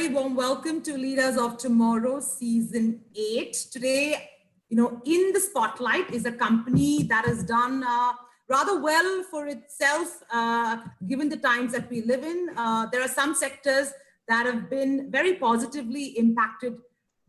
very warm welcome to Leaders of Tomorrow, Season 8. Today, in the spotlight is a company that has done rather well for itself, given the times that we live in. There are some sectors that have been very positively impacted,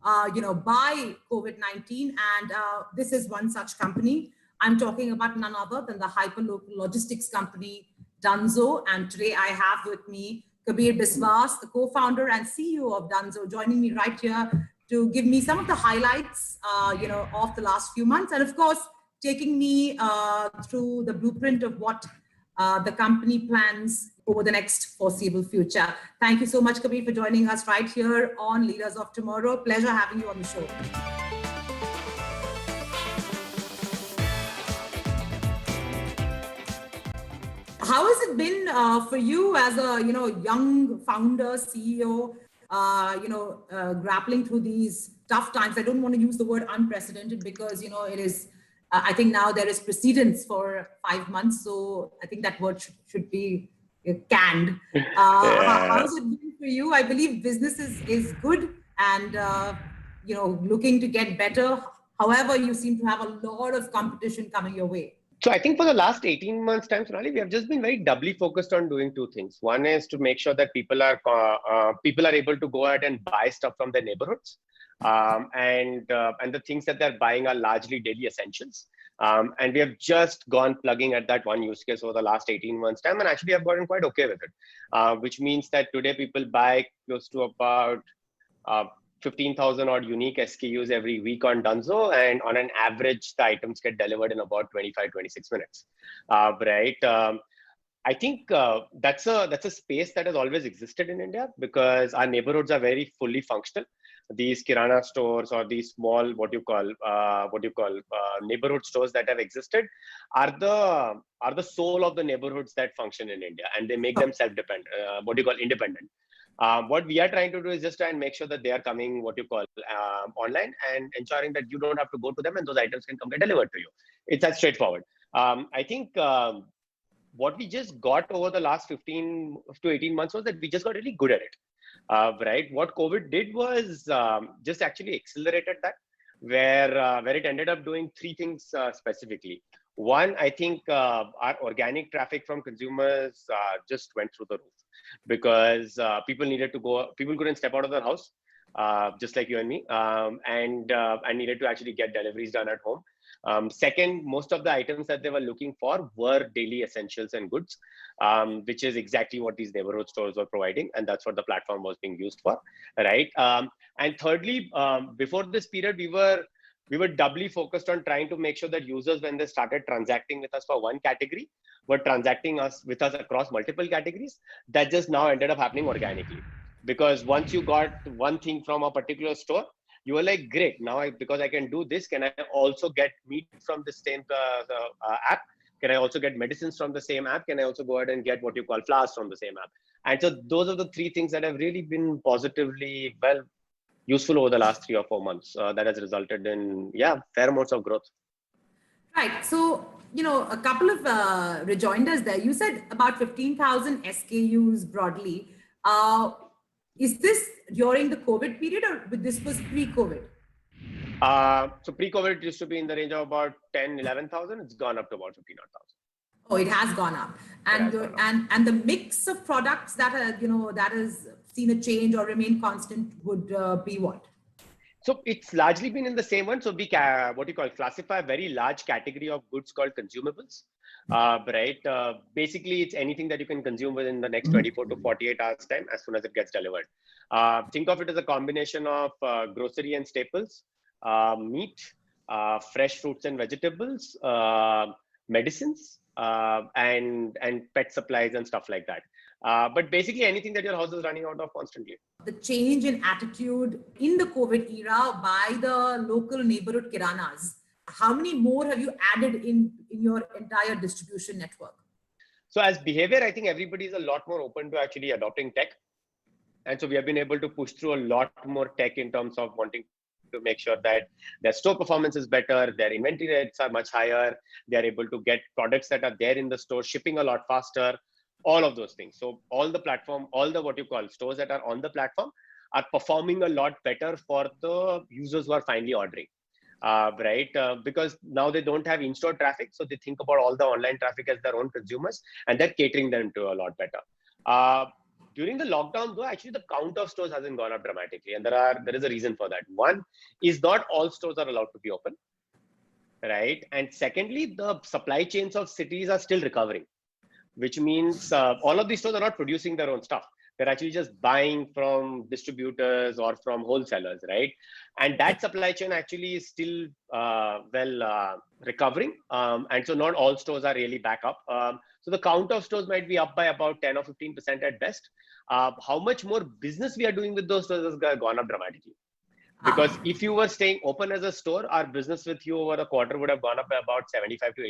by COVID-19, and this is one such company. I'm talking about none other than the hyperlocal logistics company, Dunzo. And today I have with me Kabeer Biswas, the co-founder and CEO of Dunzo, joining me right here to give me some of the highlights, of the last few months, and of course, taking me through the blueprint of what the company plans over the next foreseeable future. Thank you so much, Kabeer, for joining us right here on Leaders of Tomorrow. Pleasure having you on the show. How has it been for you as a young founder, CEO, grappling through these tough times? I don't want to use the word unprecedented because it is. I think now there is precedence for 5 months, so I think that word should be canned. How has it been for you? I believe business is good and looking to get better. However, you seem to have a lot of competition coming your way. So I think for the last 18 months time, Sonali, we have just been very doubly focused on doing two things. One is to make sure that people are able to go ahead and buy stuff from their neighborhoods, and the things that they're buying are largely daily essentials. And we have just gone plugging at that one use case over the last 18 months time, and actually have gotten quite okay with it. Which means that today people buy close to about 15,000 odd unique SKUs every week on Dunzo, and on an average, the items get delivered in about 25-26 minutes. Right? I think that's a space that has always existed in India because our neighborhoods are very fully functional. These Kirana stores or these small neighborhood stores that have existed are the soul of the neighborhoods that function in India, and they make them self-dependent. Independent. What we are trying to do is just try and make sure that they are coming online and ensuring that you don't have to go to them and those items can come get delivered to you. It's as straightforward. I think what we just got over the last 15 to 18 months was that we just got really good at it. Right? What COVID did was just actually accelerated that, where it ended up doing three things specifically. One, I think our organic traffic from consumers just went through the roof because people couldn't step out of their house, just like you and me, and needed to actually get deliveries done at home. Second, most of the items that they were looking for were daily essentials and goods, which is exactly what these neighborhood stores were providing, and that's what the platform was being used for, right? And thirdly, before this period, we were doubly focused on trying to make sure that users, when they started transacting with us for one category, were transacting with us across multiple categories. That just now ended up happening organically. Because once you got one thing from a particular store, you were like, great, now because I can do this, can I also get meat from the same app? Can I also get medicines from the same app? Can I also go ahead and get flowers from the same app? And so those are the three things that have really been positively, useful over the last 3 or 4 months. That has resulted in, fair amounts of growth. Right. So, a couple of rejoinders there. You said about 15,000 SKUs broadly. Is this during the COVID period or this was pre-COVID? So pre-COVID it used to be in the range of about 11,000. It's gone up to about 15,000. Oh, it has gone up. And the mix of products that are, that has seen a change or remain constant would be what? So it's largely been in the same one. So we classify a very large category of goods called consumables, right? Basically, it's anything that you can consume within the next 24 to 48 hours time as soon as it gets delivered. Think of it as a combination of grocery and staples, meat, fresh fruits and vegetables, medicines, and pet supplies and stuff like that. But basically anything that your house is running out of constantly. The change in attitude in the COVID era by the local neighborhood Kiranas, how many more have you added in your entire distribution network? So as behavior, I think everybody is a lot more open to actually adopting tech. And so we have been able to push through a lot more tech in terms of wanting to make sure that their store performance is better, their inventory rates are much higher, they are able to get products that are there in the store, shipping a lot faster, all of those things. So all the platform, all the stores that are on the platform are performing a lot better for the users who are finally ordering. Because now they don't have in-store traffic, so they think about all the online traffic as their own consumers, and they're catering them to a lot better. During the lockdown, though, actually the count of stores hasn't gone up dramatically, and there is a reason for that. One is not all stores are allowed to be open, right? And secondly, the supply chains of cities are still recovering, which means all of these stores are not producing their own stuff. They're actually just buying from distributors or from wholesalers, right? And that supply chain actually is still recovering. And so not all stores are really back up. So the count of stores might be up by about 10 or 15% at best. How much more business we are doing with those stores has gone up dramatically. Because if you were staying open as a store, our business with you over a quarter would have gone up by about 75 to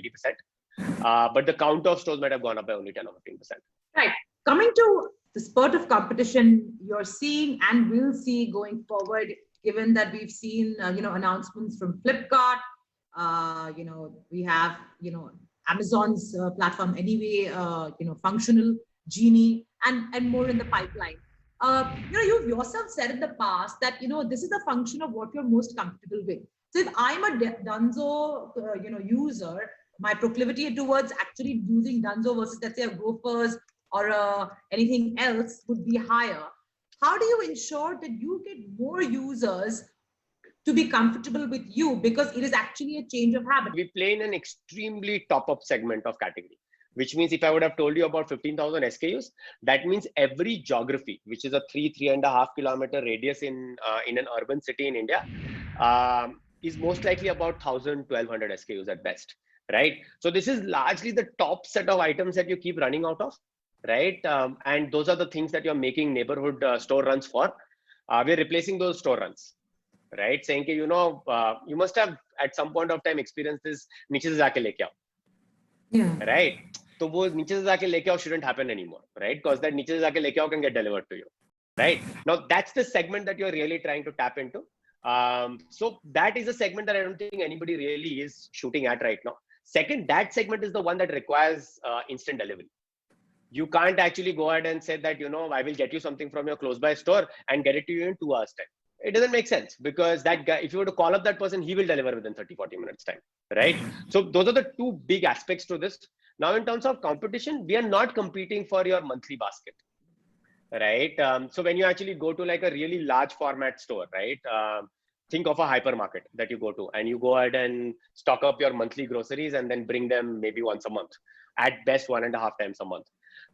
80%. But the count of stores might have gone up by only 10 or 15%. Right. Coming to the spurt of competition you're seeing and will see going forward, given that we've seen, announcements from Flipkart, we have, Amazon's platform anyway, functional, Genie, and more in the pipeline. You've yourself said in the past that, this is a function of what you're most comfortable with. So if I'm a Dunzo, user, my proclivity towards actually using Dunzo versus, let's say, a Grofers or anything else would be higher. How do you ensure that you get more users to be comfortable with you? Because it is actually a change of habit. We play in an extremely top-up segment of category, which means if I would have told you about 15,000 SKUs, that means every geography, which is a 3.5 kilometer radius in an urban city in India, is most likely about 1,000, 1,200 SKUs at best, right? So this is largely the top set of items that you keep running out of, right? And those are the things that you're making neighborhood store runs for. We're replacing those store runs, right? Saying, you must have at some point of time experienced this, niche se jaake leke aao. Yeah. Right? So wo niche se jaake leke aao shouldn't happen anymore, right? Because that niche se jaake leke aao can get delivered to you, right? Now that's the segment that you're really trying to tap into. So that is a segment that I don't think anybody really is shooting at right now. Second, that segment is the one that requires instant delivery. You can't actually go ahead and say that, I will get you something from your close by store and get it to you in 2 hours time. It doesn't make sense, because that guy, if you were to call up that person, he will deliver within 30-40 minutes time, right? So those are the two big aspects to this. Now, in terms of competition, we are not competing for your monthly basket, right? So when you actually go to like a really large format store, right? Think of a hypermarket that you go to, and you go ahead and stock up your monthly groceries and then bring them maybe once a month, at best 1.5 times a month.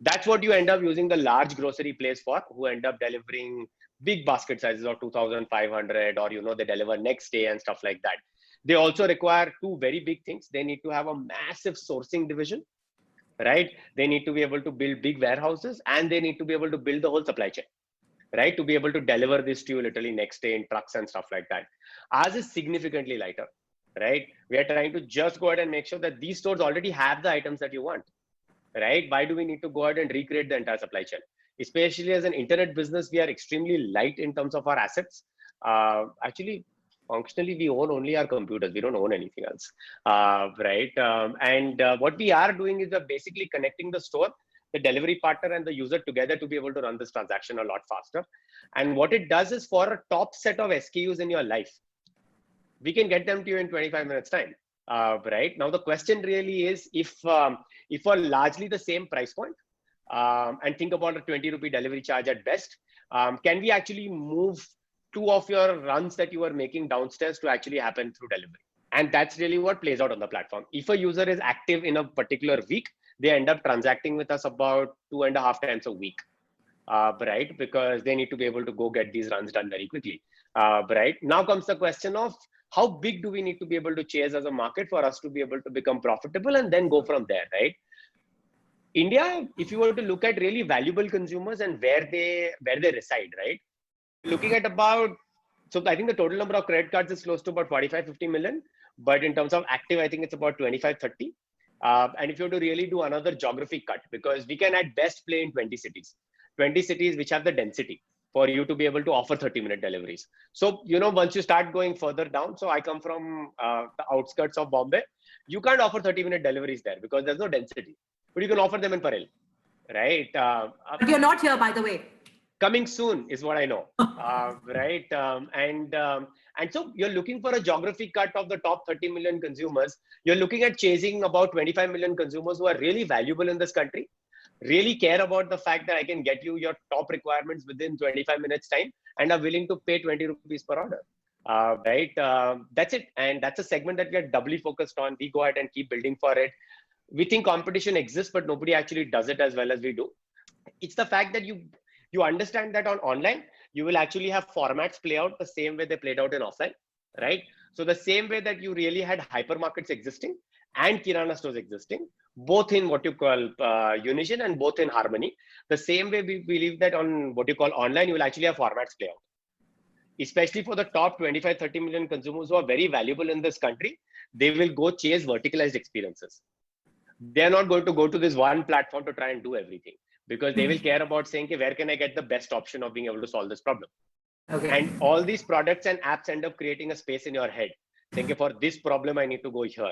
That's what you end up using the large grocery place for, who end up delivering big basket sizes of 2,500, or, they deliver next day and stuff like that. They also require two very big things. They need to have a massive sourcing division, right? They need to be able to build big warehouses, and they need to be able to build the whole supply chain, right? To be able to deliver this to you literally next day in trucks and stuff like that. Ours is significantly lighter, right? We are trying to just go ahead and make sure that these stores already have the items that you want, right? Why do we need to go ahead and recreate the entire supply chain? Especially as an internet business, we are extremely light in terms of our assets. Actually, functionally, we own only our computers. We don't own anything else, right? What we are doing is basically connecting the store, the delivery partner, and the user together to be able to run this transaction a lot faster. And what it does is, for a top set of SKUs in your life, we can get them to you in 25 minutes time. Right now, the question really is, if for largely the same price point, and think about a 20 rupee delivery charge at best, can we actually move 2 of your runs that you are making downstairs to actually happen through delivery? And that's really what plays out on the platform. If a user is active in a particular week, they end up transacting with us about 2.5 times a week, right? Because they need to be able to go get these runs done very quickly, right? Now comes the question of, how big do we need to be able to chase as a market for us to be able to become profitable, and then go from there, right? India, if you were to look at really valuable consumers and where they reside, right? Looking at about, so I think the total number of credit cards is close to about 45-50 million. But in terms of active, I think it's about 25-30. And if you were to really do another geography cut, because we can at best play in 20 cities which have the density for you to be able to offer 30-minute deliveries. So, once you start going further down, so I come from the outskirts of Bombay, you can't offer 30-minute deliveries there because there's no density, but you can offer them in Parel, right? But you're not here, by the way. Coming soon is what I know, right? And so you're looking for a geography cut of the top 30 million consumers. You're looking at chasing about 25 million consumers who are really valuable in this country, really care about the fact that I can get you your top requirements within 25 minutes time and are willing to pay 20 rupees per order. Right? That's it. And that's a segment that we are doubly focused on. We go ahead and keep building for it. We think competition exists, but nobody actually does it as well as we do. It's the fact that you understand that on online, you will actually have formats play out the same way they played out in offline, right? So the same way that you really had hypermarkets existing and Kirana stores existing, both in what you call unison and both in harmony. The same way we believe that on what you call online, you will actually have formats play out, especially for the top 25, 30 million consumers who are very valuable in this country. They will go chase verticalized experiences. They're not going to go to this one platform to try and do everything, because they will care about saying, okay, where can I get the best option of being able to solve this problem? Okay. And all these products and apps end up creating a space in your head, saying, okay, for this problem, I need to go here.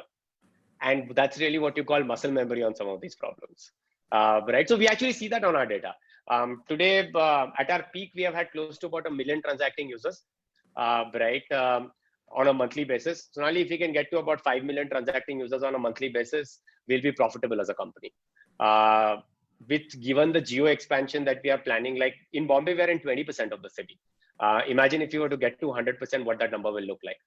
And that's really what you call muscle memory on some of these problems. Right. So we actually see that on our data. Today, at our peak, we have had close to about 1 million transacting users, right, on a monthly basis. So now if we can get to about 5 million transacting users on a monthly basis, we'll be profitable as a company. With given the geo expansion that we are planning, like in Bombay, we're in 20% of the city. Imagine if you were to get to 100%, what that number will look like.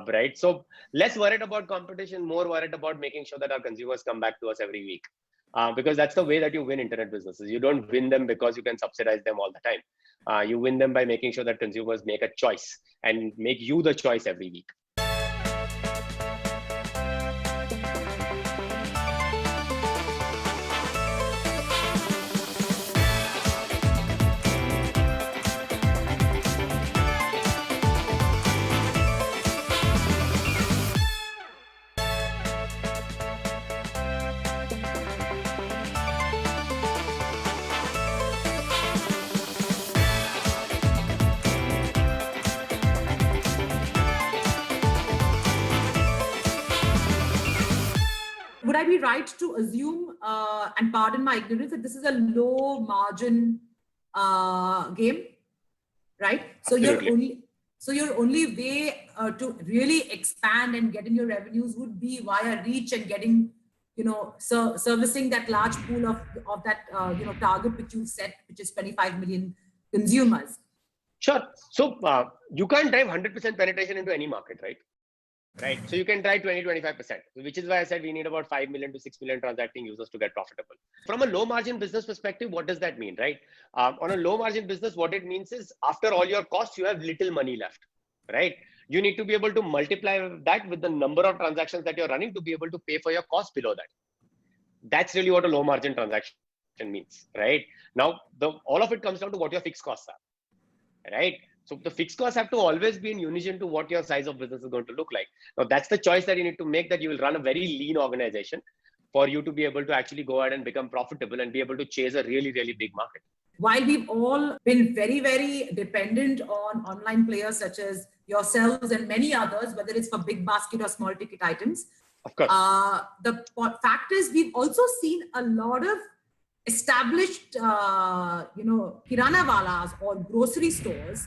Right. So less worried about competition, more worried about making sure that our consumers come back to us every week. Because that's the way that you win internet businesses. You don't win them because you can subsidize them all the time. You win them by making sure that consumers make a choice and make you the choice every week. Would I be right to assume, and pardon my ignorance, that this is a low margin game, right? So your only way to really expand and get in your revenues would be via reach and getting, servicing that large pool of that target which you set, which is 25 million consumers. Sure. So you can't drive 100% penetration into any market, right? Right. So you can try 20-25%, which is why I said we need about 5 million to 6 million transacting users to get profitable. From a low margin business perspective, what does that mean, right? On a low margin business, what it means is after all your costs, you have little money left, right? You need to be able to multiply that with the number of transactions that you're running to be able to pay for your costs below that. That's really what a low margin transaction means, right? Now, all of it comes down to what your fixed costs are, right? So the fixed costs have to always be in unison to what your size of business is going to look like. Now, that's the choice that you need to make, that you will run a very lean organization for you to be able to actually go ahead and become profitable and be able to chase a really, really big market. While we've all been very, very dependent on online players such as yourselves and many others, whether it's for big basket or small ticket items, of course, the fact is we've also seen a lot of established, Kirana walas or grocery stores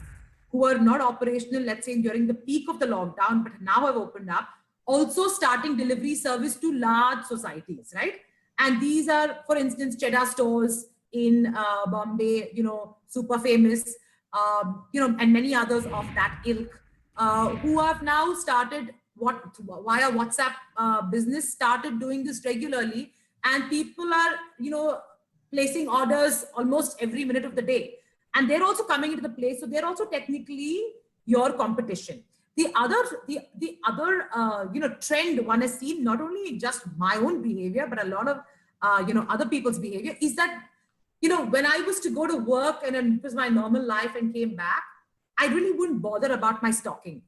who are not operational, let's say during the peak of the lockdown, but now have opened up, also starting delivery service to large societies, right? And these are, for instance, Cheddar stores in Bombay, super famous, and many others of that ilk, who have now started via WhatsApp business, started doing this regularly, and people are, placing orders almost every minute of the day. And they're also coming into the place. So they're also technically your competition. The other trend one has seen, not only just my own behavior, but a lot of, other people's behavior, is that, when I was to go to work and it was my normal life and came back, I really wouldn't bother about my stocking,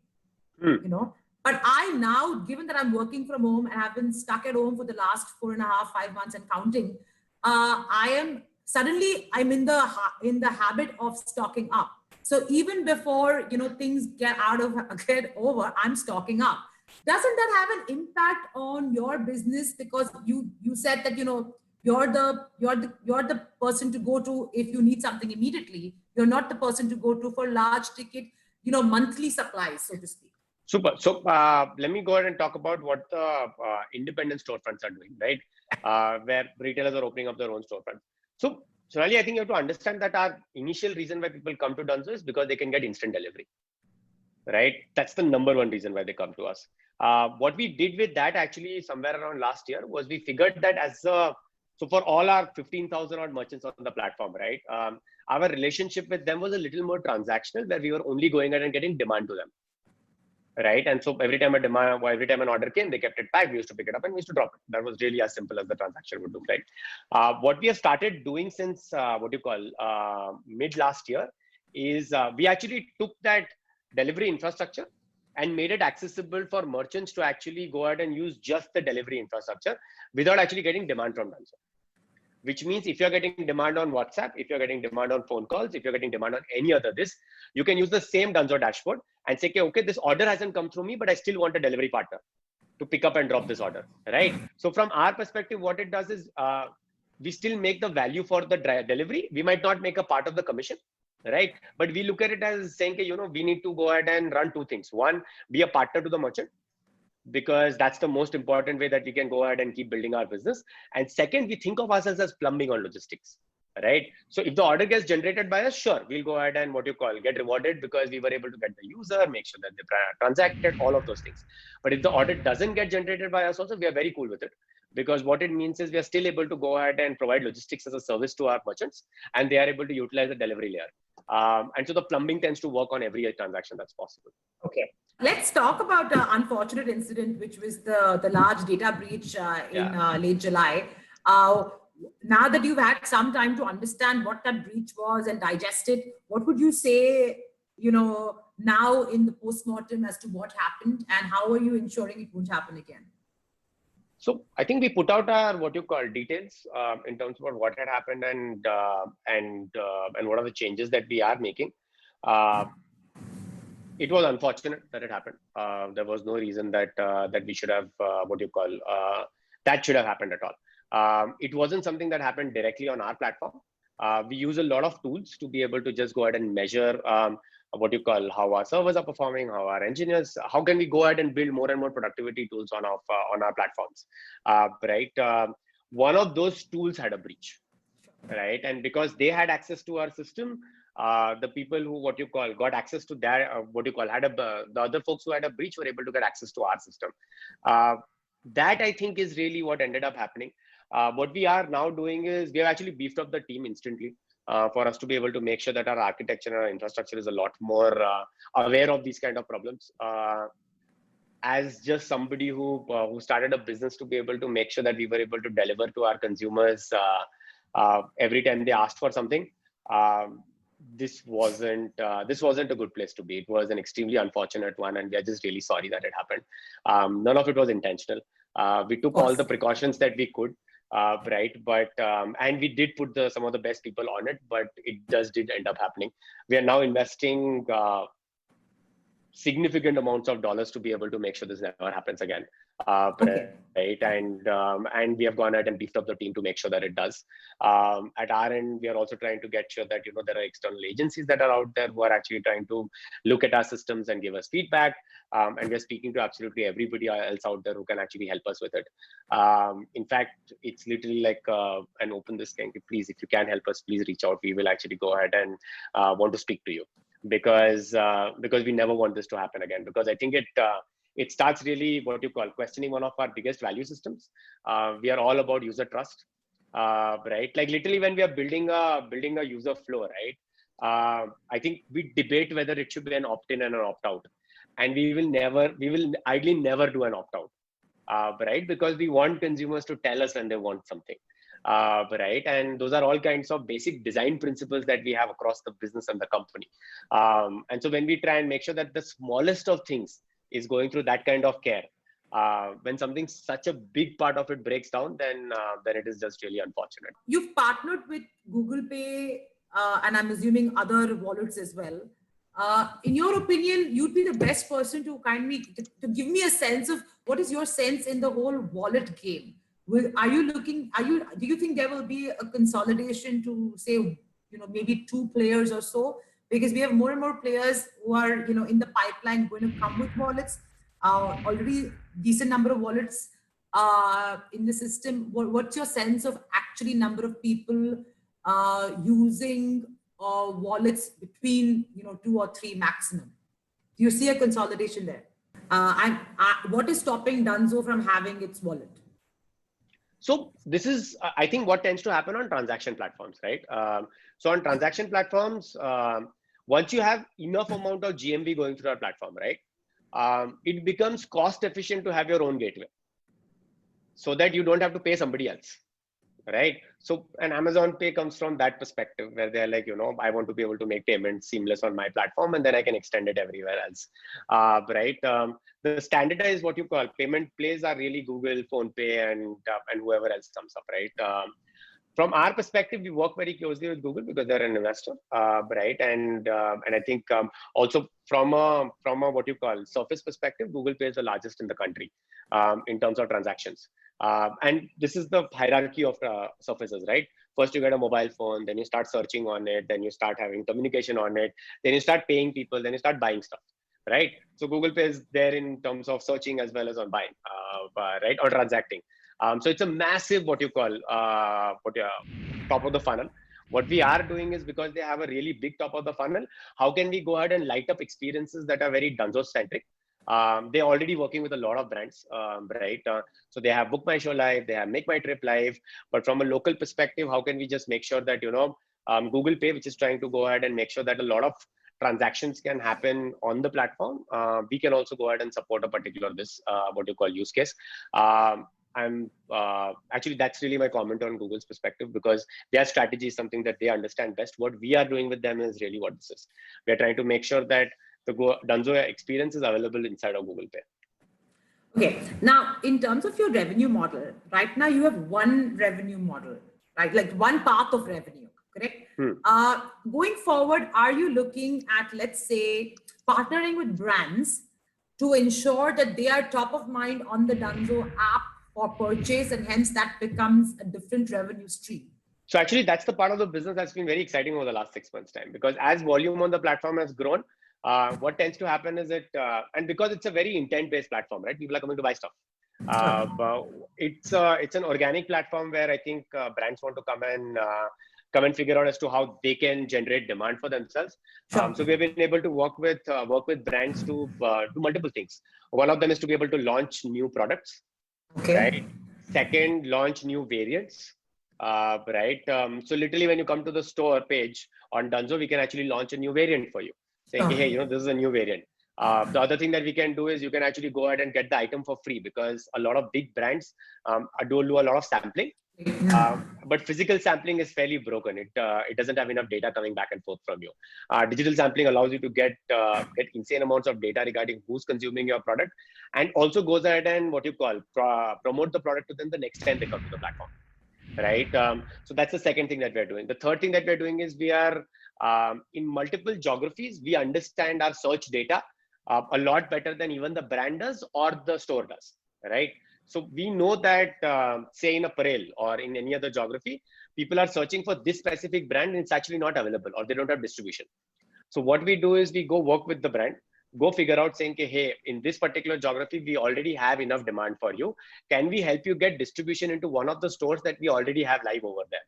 But I now, given that I'm working from home and I've been stuck at home for the last 4.5, 5 months and counting, I'm in the habit of stocking up. So even before things get over, I'm stocking up. Doesn't that have an impact on your business? Because you said that you're the person to go to if you need something immediately. You're not the person to go to for large ticket, monthly supplies, so to speak. Super. So let me go ahead and talk about what the independent storefronts are doing, right? Where retailers are opening up their own storefronts. So, Sonali, I think you have to understand that our initial reason why people come to Dunzo is because they can get instant delivery, right? That's the number one reason why they come to us. What we did with that actually somewhere around last year was we figured that so for all our 15,000 odd merchants on the platform, right? Our relationship with them was a little more transactional, where we were only going out and getting demand to them, right? And so every time an order came, they kept it packed. We used to pick it up and we used to drop it. That was really as simple as the transaction would look like. What we have started doing since mid last year is we actually took that delivery infrastructure and made it accessible for merchants to actually go ahead and use just the delivery infrastructure without actually getting demand from Dunzo. Which means if you're getting demand on WhatsApp, if you're getting demand on phone calls, if you're getting demand on any other this, you can use the same Dunzo dashboard and say, okay, this order hasn't come through me, but I still want a delivery partner to pick up and drop this order, right? So from our perspective, what it does is we still make the value for the delivery. We might not make a part of the commission, right? But we look at it as saying, we need to go ahead and run two things. One, be a partner to the merchant, because that's the most important way that we can go ahead and keep building our business. And second, we think of ourselves as plumbing on logistics, right? So if the order gets generated by us, sure, we'll go ahead and get rewarded because we were able to get the user, make sure that they transacted, all of those things. But if the order doesn't get generated by us also, we are very cool with it, because what it means is we are still able to go ahead and provide logistics as a service to our merchants, and they are able to utilize the delivery layer. And so the plumbing tends to work on every transaction that's possible. Okay. Let's talk about the unfortunate incident, which was the large data breach in late July. Now that you've had some time to understand what that breach was and digest it, what would you say, now in the postmortem as to what happened, and how are you ensuring it won't happen again? So I think we put out our details in terms of what had happened and what are the changes that we are making. It was unfortunate that it happened. There was no reason that we should have that should have happened at all. It wasn't something that happened directly on our platform. We use a lot of tools to be able to just go ahead and measure how our servers are performing, how our engineers, how can we go ahead and build more and more productivity tools on our platforms, right? One of those tools had a breach, right? And because they had access to our system, the people who got access to their the other folks who had a breach were able to get access to our system. That I think is really what ended up happening. What we are now doing is we have actually beefed up the team instantly for us to be able to make sure that our architecture and our infrastructure is a lot more aware of these kind of problems. As just somebody who started a business, to be able to make sure that we were able to deliver to our consumers every time they asked for something. This wasn't a good place to be. It was an extremely unfortunate one, and we are just really sorry that it happened. None of it was intentional. We took all the precautions that we could, right? But and we did put some of the best people on it, but it just did end up happening. We are now investing significant amounts of dollars to be able to make sure this never happens again. Right? And we have gone ahead and beefed up the team to make sure that it does. At our end, we are also trying to get sure that there are external agencies that are out there who are actually trying to look at our systems and give us feedback. And we're speaking to absolutely everybody else out there who can actually help us with it. In fact, it's literally like an open this thing. Please, if you can help us, please reach out. We will actually go ahead and want to speak to you, because we never want this to happen again. Because I think it starts really questioning one of our biggest value systems. We are all about user trust, right? Like literally when we are building a user flow, right? I think we debate whether it should be an opt-in and an opt-out, and we will ideally never do an opt-out, right? Because we want consumers to tell us when they want something. Right, and those are all kinds of basic design principles that we have across the business and the company. And so when we try and make sure that the smallest of things is going through that kind of care, when something such a big part of it breaks down, then it is just really unfortunate. You've partnered with Google Pay, and I'm assuming other wallets as well. In your opinion, you'd be the best person to to give me a sense of what is your sense in the whole wallet game. Do you think there will be a consolidation to say, maybe two players or so? Because we have more and more players who are, in the pipeline going to come with wallets, already decent number of wallets in the system. What's your sense of actually number of people using wallets between, two or three maximum? Do you see a consolidation there? What is stopping Dunzo from having its wallet? So this is, I think, what tends to happen on transaction platforms, right? So on transaction platforms, once you have enough amount of GMV going through our platform, right, it becomes cost efficient to have your own gateway, so that you don't have to pay somebody else, right? So an Amazon Pay comes from that perspective, where they're like, I want to be able to make payments seamless on my platform, and then I can extend it everywhere else, right? The standardized, what you call, payment plays are really Google, Phone Pay, and whoever else comes up, right? From our perspective, we work very closely with Google because they're an investor, right? And I think also from a what you call surface perspective, Google Pay is the largest in the country in terms of transactions. And this is the hierarchy of surfaces, right? First, you get a mobile phone, then you start searching on it, then you start having communication on it, then you start paying people, then you start buying stuff, right? So Google Pay is there in terms of searching as well as on buying, right, or transacting. So it's a massive, what you call, top of the funnel. What we are doing is, because they have a really big top of the funnel, how can we go ahead and light up experiences that are very Dunzo centric? They're already working with a lot of brands, right? So they have Book My Show Live, they have Make My Trip Live. But from a local perspective, how can we just make sure that, Google Pay, which is trying to go ahead and make sure that a lot of transactions can happen on the platform, we can also go ahead and support a particular what you call use case. I'm actually, that's really my comment on Google's perspective, because their strategy is something that they understand best. What we are doing with them is really what this is. We're trying to make sure that the Dunzo experience is available inside of Google Pay. Okay, now in terms of your revenue model, right now you have one revenue model, right? Like one path of revenue, correct? Going forward, are you looking at, let's say, partnering with brands to ensure that they are top of mind on the Dunzo app for purchase, and hence that becomes a different revenue stream? So actually, that's the part of the business that's been very exciting over the last 6 months' time, because as volume on the platform has grown, what tends to happen is that, and because it's a very intent-based platform, right? People are coming to buy stuff. It's an organic platform where I think brands want to come and figure out as to how they can generate demand for themselves. So we've been able to work with brands to do multiple things. One of them is to be able to launch new products. Okay. Right. Second, launch new variants. Right. So literally, when you come to the store page on Dunzo, we can actually launch a new variant for you, saying, hey, this is a new variant. The other thing that we can do is you can actually go ahead and get the item for free, because a lot of big brands do a lot of sampling. But physical sampling is fairly broken. It doesn't have enough data coming back and forth from you. Digital sampling allows you to get insane amounts of data regarding who's consuming your product, and also goes ahead and what you call promote the product to them the next time they come to the platform, right? So that's the second thing that we're doing. The third thing that we're doing is we are in multiple geographies. We understand our search data a lot better than even the brand does or the store does, right? So we know that, say in apparel or in any other geography, people are searching for this specific brand and it's actually not available, or they don't have distribution. So what we do is we go work with the brand, go figure out saying, hey, in this particular geography, we already have enough demand for you. Can we help you get distribution into one of the stores that we already have live over there?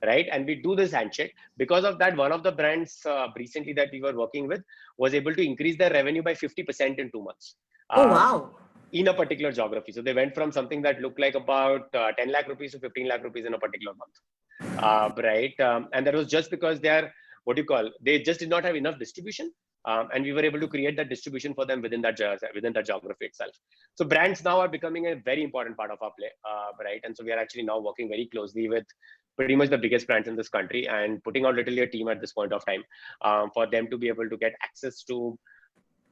Right? And we do this handshake. Because of that, one of the brands recently that we were working with was able to increase their revenue by 50% in 2 months. Oh, wow. In a particular geography. So they went from something that looked like about 10 lakh rupees to 15 lakh rupees in a particular month. Right. And that was just because they just did not have enough distribution. And we were able to create that distribution for them within that geography itself. So brands now are becoming a very important part of our play. Right. And so we are actually now working very closely with pretty much the biggest brands in this country and putting out literally a team at this point of time for them to be able to get access to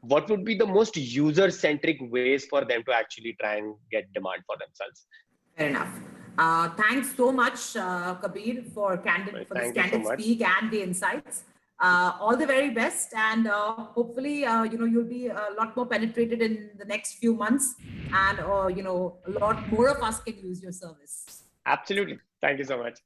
what would be the most user-centric ways for them to actually try and get demand for themselves. Fair enough. Thanks so much, Kabeer, for this candid speak and the insights. All the very best, and hopefully, you'll be a lot more penetrated in the next few months, and a lot more of us can use your service. Absolutely. Thank you so much.